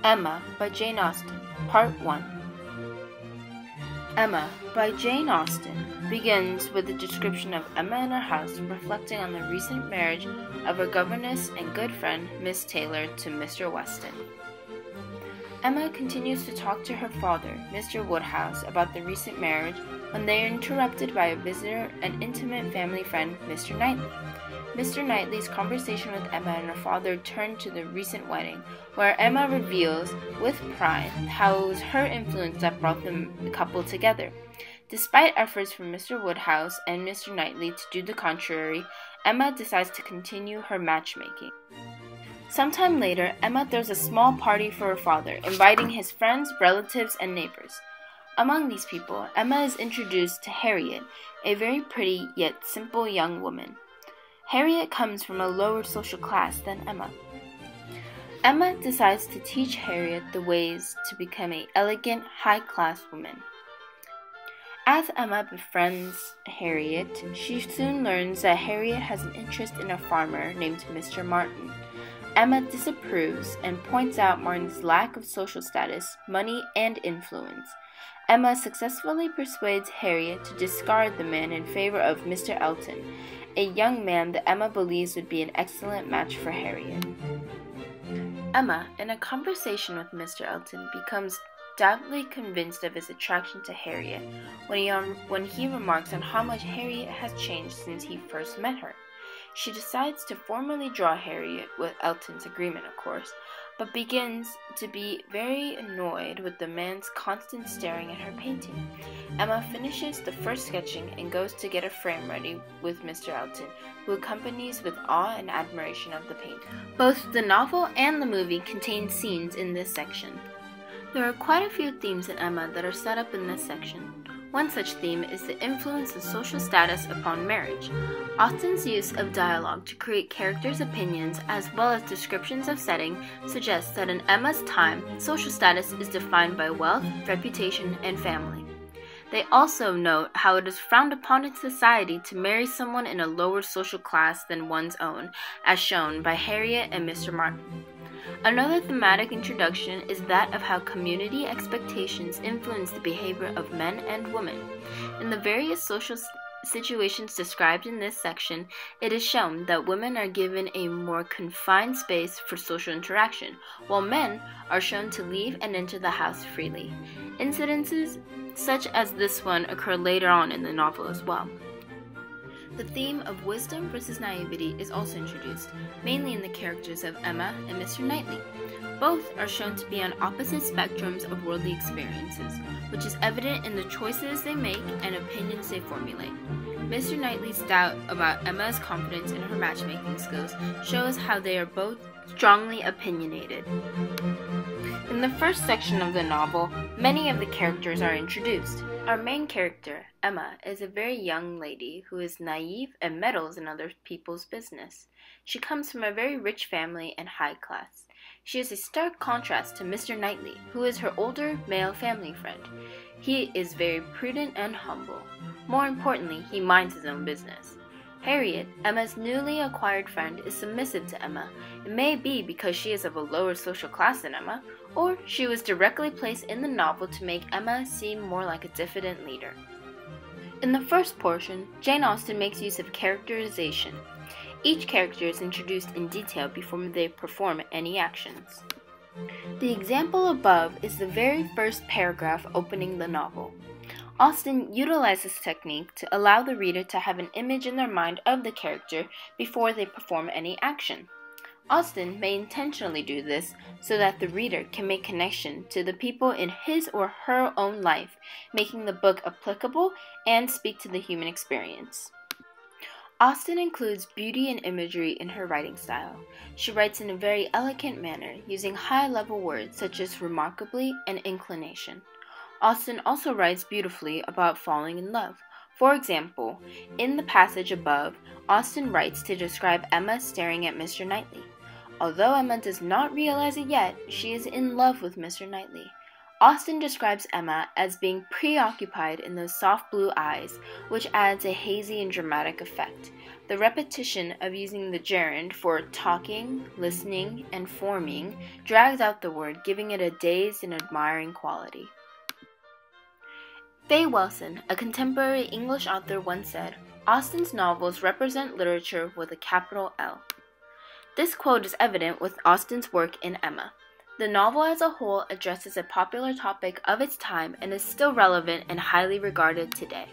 Emma by Jane Austen, Part 1. Emma by Jane Austen begins with a description of Emma in her house, reflecting on the recent marriage of her governess and good friend, Miss Taylor, to Mr. Weston. Emma continues to talk to her father, Mr. Woodhouse, about the recent marriage when they are interrupted by a visitor and intimate family friend, Mr. Knightley. Mr. Knightley's conversation with Emma and her father turned to the recent wedding, where Emma reveals, with pride, how it was her influence that brought the couple together. Despite efforts from Mr. Woodhouse and Mr. Knightley to do the contrary, Emma decides to continue her matchmaking. Sometime later, Emma throws a small party for her father, inviting his friends, relatives, and neighbors. Among these people, Emma is introduced to Harriet, a very pretty yet simple young woman. Harriet comes from a lower social class than Emma. Emma decides to teach Harriet the ways to become an elegant, high-class woman. As Emma befriends Harriet, she soon learns that Harriet has an interest in a farmer named Mr. Martin. Emma disapproves and points out Martin's lack of social status, money, and influence. Emma successfully persuades Harriet to discard the man in favor of Mr. Elton, a young man that Emma believes would be an excellent match for Harriet. Emma, in a conversation with Mr. Elton, becomes doubly convinced of his attraction to Harriet when he remarks on how much Harriet has changed since he first met her. She decides to formally draw Harriet, with Elton's agreement of course, but begins to be very annoyed with the man's constant staring at her painting. Emma finishes the first sketching and goes to get a frame ready with Mr. Elton, who accompanies with awe and admiration of the painting. Both the novel and the movie contain scenes in this section. There are quite a few themes in Emma that are set up in this section. One such theme is the influence of social status upon marriage. Austen's use of dialogue to create characters' opinions as well as descriptions of setting suggests that in Emma's time, social status is defined by wealth, reputation, and family. They also note how it is frowned upon in society to marry someone in a lower social class than one's own, as shown by Harriet and Mr. Martin. Another thematic introduction is that of how community expectations influence the behavior of men and women. In the various social situations described in this section, it is shown that women are given a more confined space for social interaction, while men are shown to leave and enter the house freely. Incidences such as this one occur later on in the novel as well. The theme of wisdom versus naivety is also introduced, mainly in the characters of Emma and Mr. Knightley. Both are shown to be on opposite spectrums of worldly experiences, which is evident in the choices they make and opinions they formulate. Mr. Knightley's doubt about Emma's confidence in her matchmaking skills shows how they are both strongly opinionated. In the first section of the novel, many of the characters are introduced. Our main character, Emma, is a very young lady who is naive and meddles in other people's business. She comes from a very rich family and high class. She is a stark contrast to Mr. Knightley, who is her older male family friend. He is very prudent and humble. More importantly, he minds his own business. Harriet, Emma's newly acquired friend, is submissive to Emma. It may be because she is of a lower social class than Emma, or she was directly placed in the novel to make Emma seem more like a diffident leader. In the first portion, Jane Austen makes use of characterization. Each character is introduced in detail before they perform any actions. The example above is the very first paragraph opening the novel. Austen utilizes this technique to allow the reader to have an image in their mind of the character before they perform any action. Austen may intentionally do this so that the reader can make connection to the people in his or her own life, making the book applicable and speak to the human experience. Austen includes beauty and imagery in her writing style. She writes in a very elegant manner, using high-level words such as remarkably and inclination. Austen also writes beautifully about falling in love. For example, in the passage above, Austen writes to describe Emma staring at Mr. Knightley. Although Emma does not realize it yet, she is in love with Mr. Knightley. Austen describes Emma as being preoccupied in those soft blue eyes, which adds a hazy and dramatic effect. The repetition of using the gerund for talking, listening, and forming drags out the word, giving it a dazed and admiring quality. Faye Wilson, a contemporary English author, once said, "Austen's novels represent literature with a capital L." This quote is evident with Austen's work in Emma. The novel as a whole addresses a popular topic of its time and is still relevant and highly regarded today.